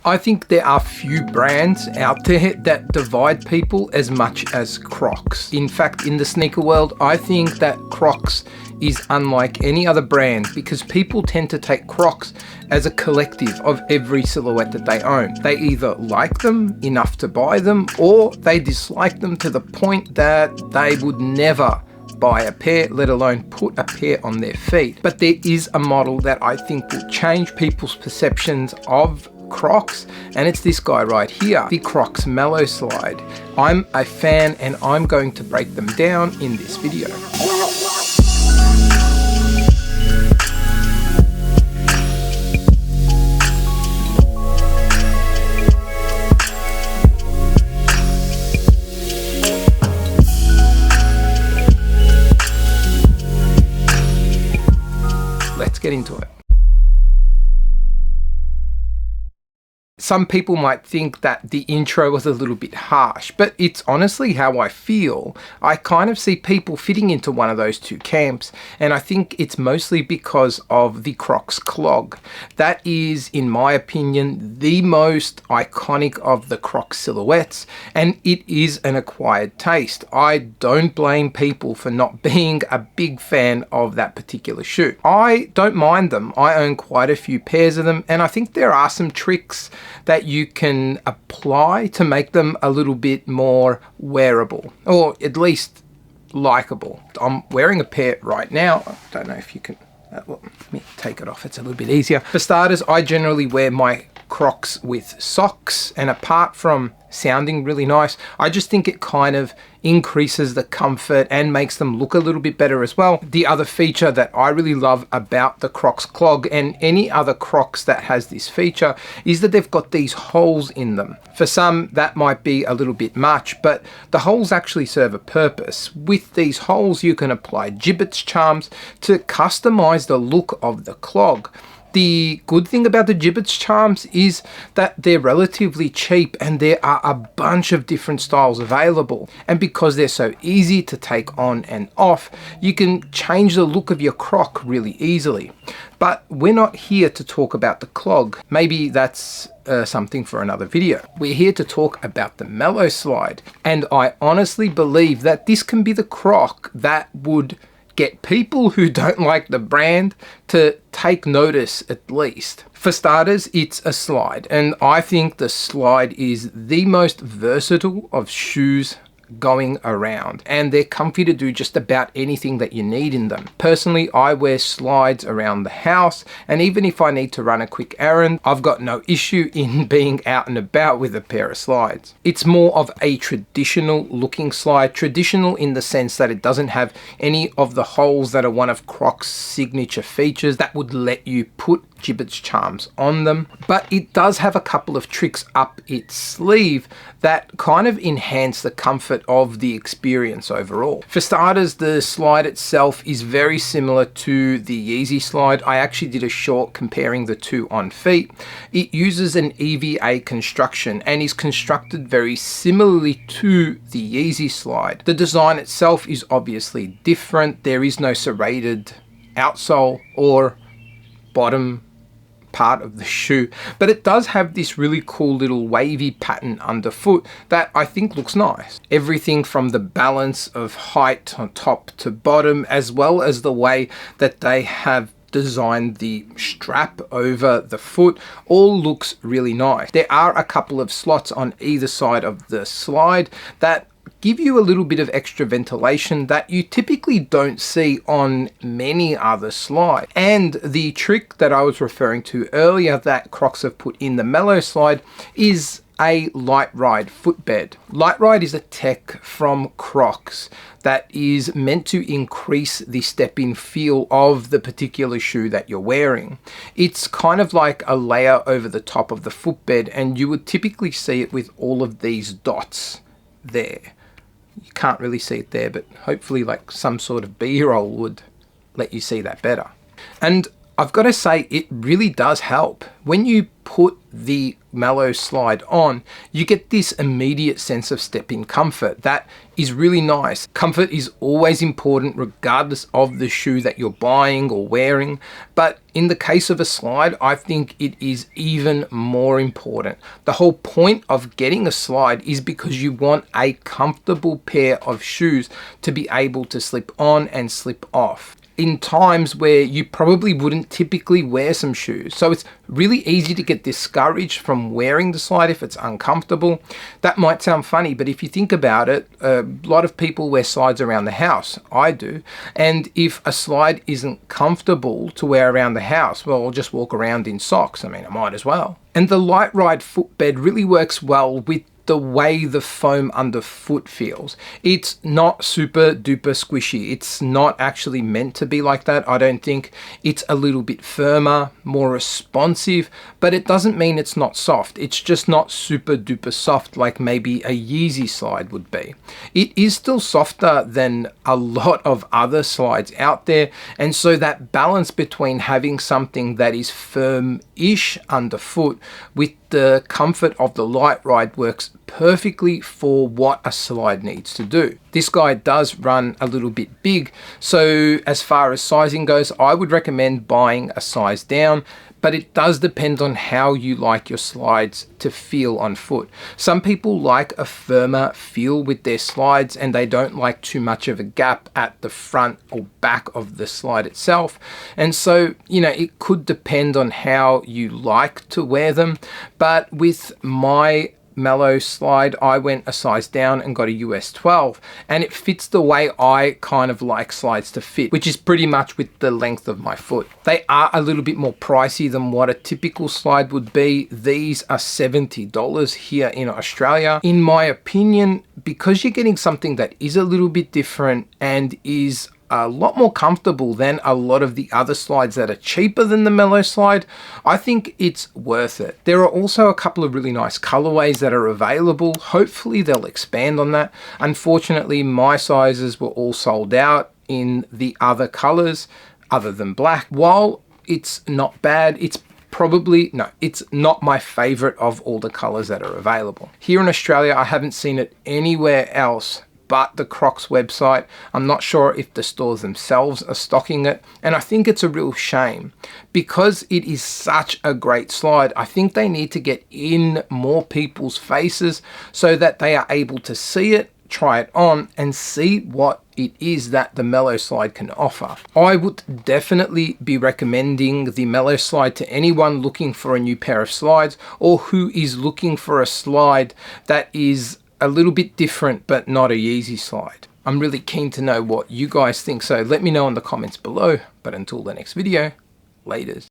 I think there are few brands out there that divide people as much as Crocs. In fact, in the sneaker world, I think that Crocs is unlike any other brand because people tend to take Crocs as a collective of every silhouette that they own. They either like them enough to buy them, or they dislike them to the point that they would never buy a pair, let alone put a pair on their feet. But there is a model that I think will change people's perceptions of Crocs, and it's this guy right here, the Crocs Mellow Slide. I'm a fan and I'm going to break them down in this video. Let's get into it. Some people might think that the intro was a little bit harsh, but it's honestly how I feel. I kind of see people fitting into one of those two camps, and I think it's mostly because of the Crocs clog. That is, in my opinion, the most iconic of the Crocs silhouettes, and it is an acquired taste. I don't blame people for not being a big fan of that particular shoe. I don't mind them. I own quite a few pairs of them, and I think there are some tricks that you can apply to make them a little bit more wearable, or at least likable. I'm wearing a pair right now. I don't know if you can, well, let me take it off, it's a little bit easier. For starters, I generally wear my Crocs with socks, and apart from sounding really nice, I just think it kind of increases the comfort and makes them look a little bit better as well. The other feature that I really love about the Crocs clog and any other Crocs that has this feature is that they've got these holes in them. For some, that might be a little bit much, but the holes actually serve a purpose. With these holes, you can apply gibbets charms to customize the look of the clog. The good thing about the gibbets charms is that they're relatively cheap and there are a bunch of different styles available. And because they're so easy to take on and off, you can change the look of your Croc really easily. But we're not here to talk about the clog. Maybe that's something for another video. We're here to talk about the Mellow Slide. And I honestly believe that this can be the Croc that would get people who don't like the brand to take notice at least. For starters, it's a slide, and I think the slide is the most versatile of shoes going around, and they're comfy to do just about anything that you need in them. Personally, I wear slides around the house, and even if I need to run a quick errand, I've got no issue in being out and about with a pair of slides. It's more of a traditional looking slide, traditional in the sense that it doesn't have any of the holes that are one of Crocs' signature features that would let you put gibbets charms on them, but it does have a couple of tricks up its sleeve that kind of enhance the comfort of the experience overall. For starters, the slide itself is very similar to the Yeezy slide. I actually did a short comparing the two on feet. It uses an EVA construction and is constructed very similarly to the Yeezy slide. The design itself is obviously different. There is no serrated outsole or bottom part of the shoe, but it does have this really cool little wavy pattern underfoot that I think looks nice. Everything from the balance of height on top to bottom, as well as the way that they have designed the strap over the foot, all looks really nice. There are a couple of slots on either side of the slide that give you a little bit of extra ventilation that you typically don't see on many other slides. And the trick that I was referring to earlier that Crocs have put in the Mellow Slide is a Light Ride footbed. Light Ride is a tech from Crocs that is meant to increase the step-in feel of the particular shoe that you're wearing. It's kind of like a layer over the top of the footbed, and you would typically see it with all of these dots there. You can't really see it there, but hopefully like some sort of B-roll would let you see that better. And I've got to say, it really does help. When you put the Mellow Slide on, you get this immediate sense of step-in comfort. That is really nice. Comfort is always important regardless of the shoe that you're buying or wearing. But in the case of a slide, I think it is even more important. The whole point of getting a slide is because you want a comfortable pair of shoes to be able to slip on and slip off in times where you probably wouldn't typically wear some shoes. So it's really easy to get discouraged from wearing the slide if it's uncomfortable. That might sound funny, but if you think about it, a lot of people wear slides around the house. I do. And if a slide isn't comfortable to wear around the house, well, I'll just walk around in socks. I mean, I might as well. And the Light Ride Footbed really works well with the way the foam underfoot feels. It's not super duper squishy. It's not actually meant to be like that. I don't think. It's a little bit firmer, more responsive, but it doesn't mean it's not soft. It's just not super duper soft like maybe a Yeezy slide would be. It is still softer than a lot of other slides out there, and so that balance between having something that is firm-ish underfoot with the comfort of the Light Ride works perfectly for what a slide needs to do. This guy does run a little bit big, so as far as sizing goes, I would recommend buying a size down, but it does depend on how you like your slides to feel on foot. Some people like a firmer feel with their slides and they don't like too much of a gap at the front or back of the slide itself. And so, it could depend on how you like to wear them. But with my Mellow Slide, I went a size down and got a US 12, and it fits the way I kind of like slides to fit, which is pretty much with the length of my foot. They are a little bit more pricey than what a typical slide would be. These are $70 here in Australia. In my opinion, because you're getting something that is a little bit different and is a lot more comfortable than a lot of the other slides that are cheaper than the Mellow Slide, I think it's worth it. There are also a couple of really nice colorways that are available. Hopefully they'll expand on that. Unfortunately, my sizes were all sold out in the other colors other than black. While it's not bad, it's not my favorite of all the colors that are available. Here in Australia, I haven't seen it anywhere else but the Crocs website. I'm not sure if the stores themselves are stocking it, and I think it's a real shame. Because it is such a great slide, I think they need to get in more people's faces so that they are able to see it, try it on, and see what it is that the Mellow Slide can offer. I would definitely be recommending the Mellow Slide to anyone looking for a new pair of slides, or who is looking for a slide that is a little bit different but not a Yeezy slide. I'm really keen to know what you guys think, so let me know in the comments below. But until the next video, laters.